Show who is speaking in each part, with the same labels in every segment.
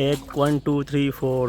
Speaker 1: 1 2 3 4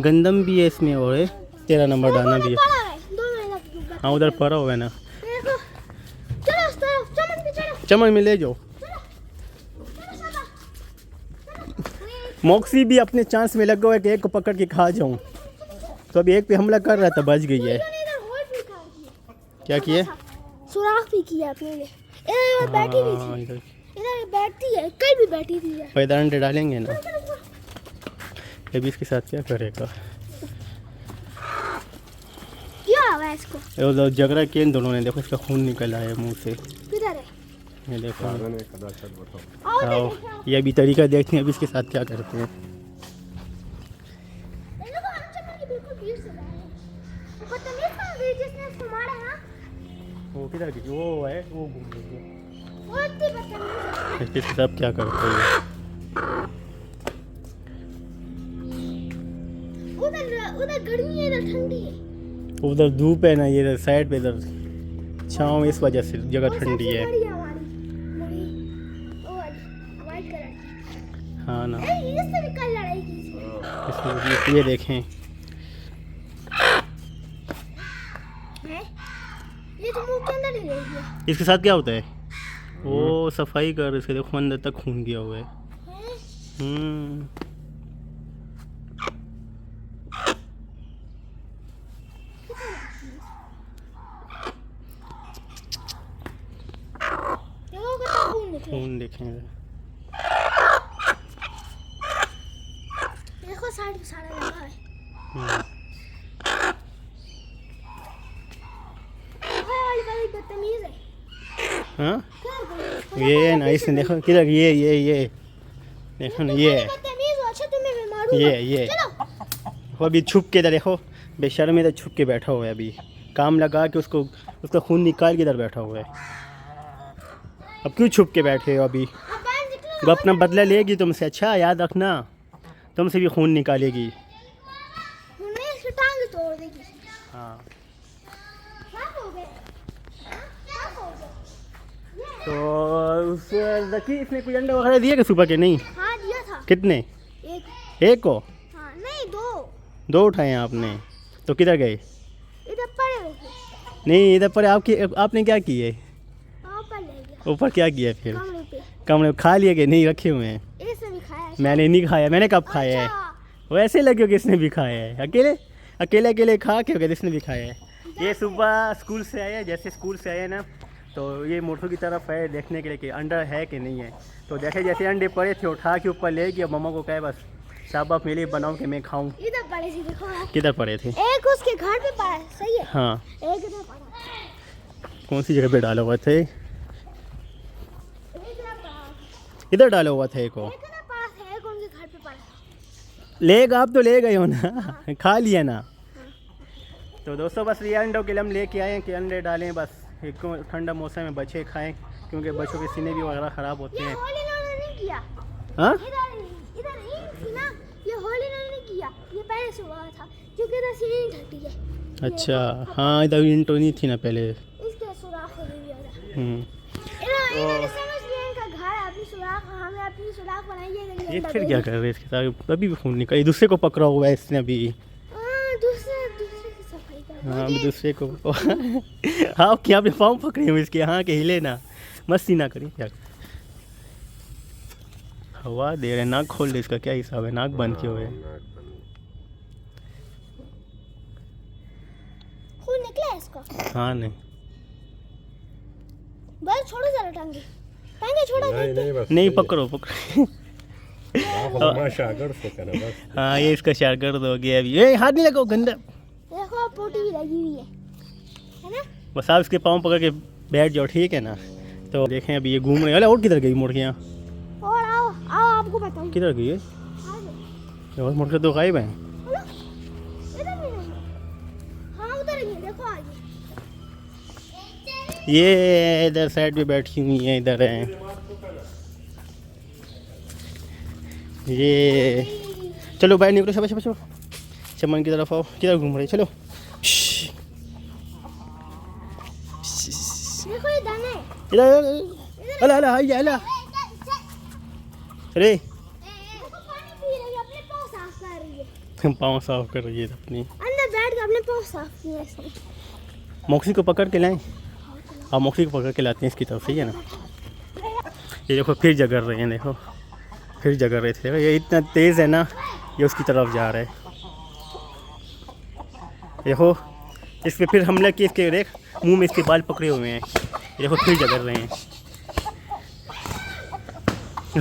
Speaker 1: गंदम भी है इसमें और है, 13 नंबर दाना भी है।
Speaker 2: पड़ा है 2 महीना की डूबा।
Speaker 1: हाँ उधर पड़ा हुआ है ना,
Speaker 2: देखो चलो उस तरफ चमन पे चलो
Speaker 1: चमन में ले जाओ।
Speaker 2: चलो सादा।
Speaker 1: मॉक्सी भी अपने चांस में लगा हुआ है कि एक को पकड़ के खा जाऊं, तो अभी एक पे हमला कर रहा था, बच गई है।
Speaker 2: इधर होल भी कर दिया,
Speaker 1: क्या किए?
Speaker 2: सुराख भी किया अपने लिए। इधर बैठी भी
Speaker 1: हाँ,
Speaker 2: थी,
Speaker 1: इधर
Speaker 2: इधर बैठती है, कल भी बैठी थी यार।
Speaker 1: पैदा अंडे डालेंगे ना,
Speaker 2: चलो, चलो।
Speaker 1: अभी इसके साथ क्या करेगा?
Speaker 2: क्या हुआ है इसको?
Speaker 1: ये उधर झगड़ा किए इन दोनों ने, देखो इसका खून निकल आया मुंह से,
Speaker 2: किधर है?
Speaker 1: ये देखो।
Speaker 2: आओ
Speaker 1: आओ
Speaker 2: देखो।
Speaker 1: ये अभी तरीका देखते हैं अभी इसके साथ क्या करते हैं।
Speaker 2: देखो हम चमन के बिल्कुल भीड़ से लाए हैं। वो बदतमीज था वीर जिसने उसको मारा ना,
Speaker 1: वो किधर गई? वो है, वो घूम रही है।
Speaker 2: वो इतनी बदतमीज है।
Speaker 1: इसके साथ क्या करते हैं?
Speaker 2: उधर गर्मी है, इधर ठंडी है।
Speaker 1: उधर धूप है ना, ये इधर साइड पे, इधर छाँव, इस वजह से जगह
Speaker 2: वो
Speaker 1: ठंडी
Speaker 2: सबसे
Speaker 1: है।
Speaker 2: बड़ी हमारी बड़ी वो वाली वाइट कलर की।
Speaker 1: हाँ ना,
Speaker 2: इससे भी कल लड़ाई की थी।
Speaker 1: इसमें ये देखें,
Speaker 2: हैं? ये तो मुंह के अंदर ही रह गया।
Speaker 1: इसके साथ क्या होता है? वो सफाई कर, इसके देखो अंदर तक खून गया हुआ है।
Speaker 2: हैं? देखो कितना खून निकला।
Speaker 1: खून देखेंगे।
Speaker 2: देखो साइड पे सारा लगा है। वो वाली बड़ी बदतमीज है।
Speaker 1: हाँ
Speaker 2: क्या कर
Speaker 1: ये ना, इसने देखो किधर, ये देखो ना, ये
Speaker 2: बदतमीज हो, अच्छा तुम्हें मैं मारूंगा।
Speaker 1: ये
Speaker 2: चलो
Speaker 1: वो अभी छुप के इधर देखो, बेशर्म इधर छुप के बैठा हुआ है, अभी काम लगा के उसका खून निकाल के इधर बैठा हुआ है। अब क्यों छुप के बैठे हो? अभी
Speaker 2: अब बाहर निकलो।
Speaker 1: वो अपना बदला लेगी तुमसे, अच्छा याद रखना, तुमसे भी खून निकालेगी।
Speaker 2: उन्हें इसकी टांग तोड़ देगी।
Speaker 1: हाँ
Speaker 2: क्या हो गया? क्या हो गया?
Speaker 1: तो उस रखी, इसने कोई अंडा वगैरह दिए कि सुबह के? नहीं।
Speaker 2: हाँ दिया था
Speaker 1: कितने? एक को?
Speaker 2: हाँ नहीं
Speaker 1: 2 उठाए हैं आपने, तो किधर गए?
Speaker 2: इधर पड़े हुए थे।
Speaker 1: नहीं इधर पर आपने क्या किए?
Speaker 2: हाँ पर ले गया
Speaker 1: ऊपर क्या किया फिर?
Speaker 2: कमरे पे।
Speaker 1: कमरे में खा लिए कि नहीं? रखे हुए हैं।
Speaker 2: इसने भी खाया है।
Speaker 1: मैंने नहीं खाया, मैंने कब खाया है?
Speaker 2: अच्छा,
Speaker 1: वो ऐसे लगे हो कि इसने भी खाया है, अकेले खा के हो गया, इसने भी खाया है। ये सुबह स्कूल से आया, जैसे स्कूल से आया ना, तो ये मोटू की तरफ है देखने के लिए कि अंडा है कि नहीं है। तो देखे जैसे अंडे पड़े थे, उठा के ऊपर ले गया, मम्मा को कहे बस शाबाश मेरे लिए बनाओ कि मैं खाऊं।
Speaker 2: इधर पड़े थे देखो आप।
Speaker 1: किधर पड़े थे?
Speaker 2: एक उसके घर पे पड़ा है, सही है।
Speaker 1: हाँ,
Speaker 2: एक इधर पड़ा।
Speaker 1: कौन सी जगह पे डाला हुआ थे?
Speaker 2: एक इधर पड़ा।
Speaker 1: इधर डाला हुआ था एक को।
Speaker 2: एक इधर पड़ा था, एक उनके घर पे पड़ा।
Speaker 1: लेगा, आप तो ले गए हो ना, खा लिया ना। तो दोस्तों बस ये अंडों के लिए हम लेके आए हैं कि अंडे डालें, बस एक ठंडा मौसम में बच्चे खाएं, क्योंकि बच्चों के सीने भी वगैरह ख़राब होते
Speaker 2: ये
Speaker 1: हैं।
Speaker 2: होली इन्होंने नहीं किया।
Speaker 1: हाँ
Speaker 2: इधर इधर ईंट थी ना, ये होली इन्होंने नहीं किया, ये पहले से हुआ था, क्योंकि इधर से ईंट हटी है।
Speaker 1: अच्छा, हाँ इधर इंटो नहीं थी ना पहले।
Speaker 2: इसके सुराख हो गई है।
Speaker 1: हम्म।
Speaker 2: इन्होंने समझ लिया इनका घर है, अपनी सुराख, हमें अपनी सुराख बनाई है।
Speaker 1: ये फिर क्या कर रहे हैं इसके साथ? अभी भी खून निकल, दूसरे को पकड़ा हुआ है इसने अभी।
Speaker 2: दूसरे की सफाई कर।
Speaker 1: हाँ अभी दूसरे को हाँ क्या आपने पाँव पकड़े हुए इसके? हाँ के हिले ना, मस्ती ना करिए। क्या हवा दे रहे, नाक खोल दे, इसका क्या हिसाब है? नाक बंद किए हुए।
Speaker 2: खून निकला है इसका।
Speaker 1: हाँ नहीं
Speaker 2: बस छोड़ो जरा टांगे, टांगे छोड़ो।
Speaker 1: नहीं पकड़ो हाँ ये इसका शागिर्द हो गया अभी। ये हाथ नहीं लगाओ, गंदा।
Speaker 2: देखो पोटी भी लगी हुई है ना?
Speaker 1: बस आप इसके पाँव पकड़ के बैठ जाओ, ठीक है ना? तो देखें अभी ये घूम रहे हैं। अरे और किधर गई मुर्गियाँ?
Speaker 2: और आओ आओ आपको बताऊं।
Speaker 1: किधर गई है?
Speaker 2: आ जाओ।
Speaker 1: और मुर्गे तो गायब हैं।
Speaker 2: हेलो, इधर भी नहीं। हाँ उधर ही है, देखो आगे।
Speaker 1: ये इधर साइड पे बैठी हुई हैं, इधर हैं ये। चलो बाहर निकलो, सब चलो चमन की तरफ आओ। किधर घूम रहे? चलो
Speaker 2: देखो ये दाने।
Speaker 1: इधर अला अला आइए अला। अरे
Speaker 2: देखो पानी पी रही है, अपने पाँव साफ कर रही है।
Speaker 1: पाँव साफ कर रही है अपनी।
Speaker 2: अंदर बैठ के अपने पाँव साफ किए इसने।
Speaker 1: मौसी को पकड़ के लाएं। हाँ मौसी को पकड़ के लाते हैं इसकी तरफ, सही है ना। ये देखो फिर जगड़ रहे हैं, देखो फिर जगड़ रहे थे। देखो ये इतना तेज़ है ना, ये उसकी तरफ जा रहा है। देखो इस पे फिर हमला किया, इसके देख मुंह में इसके बाल पकड़े हुए हैं। ये देखो फिर जगड़ रहे हैं,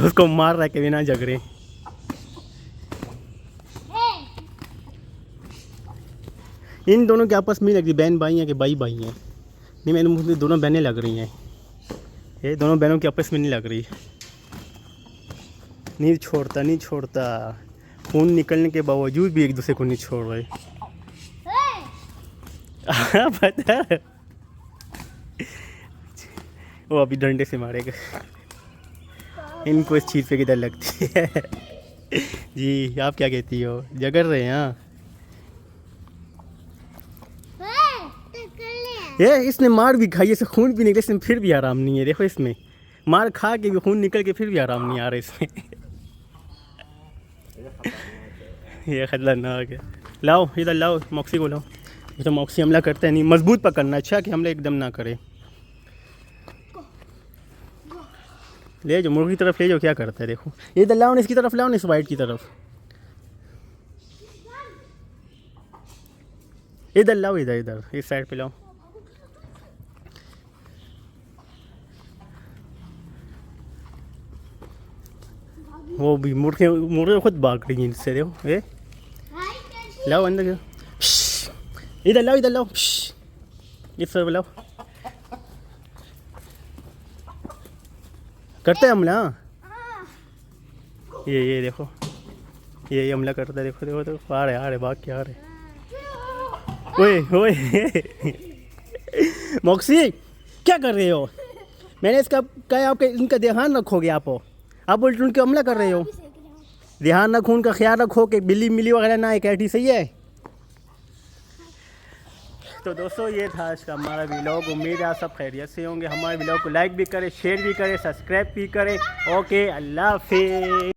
Speaker 1: उसको मार रहा है कि बिना जगड़े। इन दोनों के आपस में लग रही, बहन भाई हैं कि भाई भाई हैं। नहीं मैंने मुझे दोनों बहनें लग रही हैं, ये दोनों बहनों की आपस में नहीं लग रही। नहीं छोड़ता, नहीं छोड़ता, खून निकलने के बावजूद भी एक दूसरे को नहीं छोड़ रहे। पता है वो अभी डंडे से मारेगा। इनको इस चीज़ पे किधर लगती है। जी आप क्या कहती हो, जगड़ रहे हैं? हाँ ये इसने मार भी खाई, इसे खून भी निकले, इसमें फिर भी आराम नहीं है। देखो इसमें मार खा के भी खून निकल के फिर भी आराम नहीं आ रहा इसमें। ये खतरनाक है। लाओ इधर लाओ, मौसी को लाओ। ये तो मौसी हमला करते हैं नहीं, मजबूत पकड़ना, अच्छा कि हमला एकदम ना करे। ले जाओ मुर्गी की तरफ ले जाओ, क्या करता है देखो। इधर लाओ, इसकी तरफ लाओ, इस वाइट की तरफ। इधर लाओ, इधर इधर इस साइड पे लाओ। वो भी मुर्गे खुद भाग रही हैं इनसे, देखो ये। लाओ अंदर जाओ, इधर लाओ, इधर लाओ, इस तरफ लाओ। करते हैं हमला। ये देखो ये हमला करता है, देखो देखो देखो, आ रहे भाग के आ रहे। ओए ओए मौसी क्या कर रहे हो? मैंने इसका कहा आपके इनका ध्यान रखोगे आप उल्टे उनके हमला कर रहे हो। ध्यान रखो, उनका ख्याल रखो कि बिल्ली मिली वगैरह ना एक ऐठी, सही है। तो दोस्तों ये था आज का हमारा व्लॉग। उम्मीद है आप सब खैरियत से होंगे। हमारे व्लॉग को लाइक भी करें, शेयर भी करें, सब्सक्राइब भी करें। ओके, अल्लाह हाफिज़।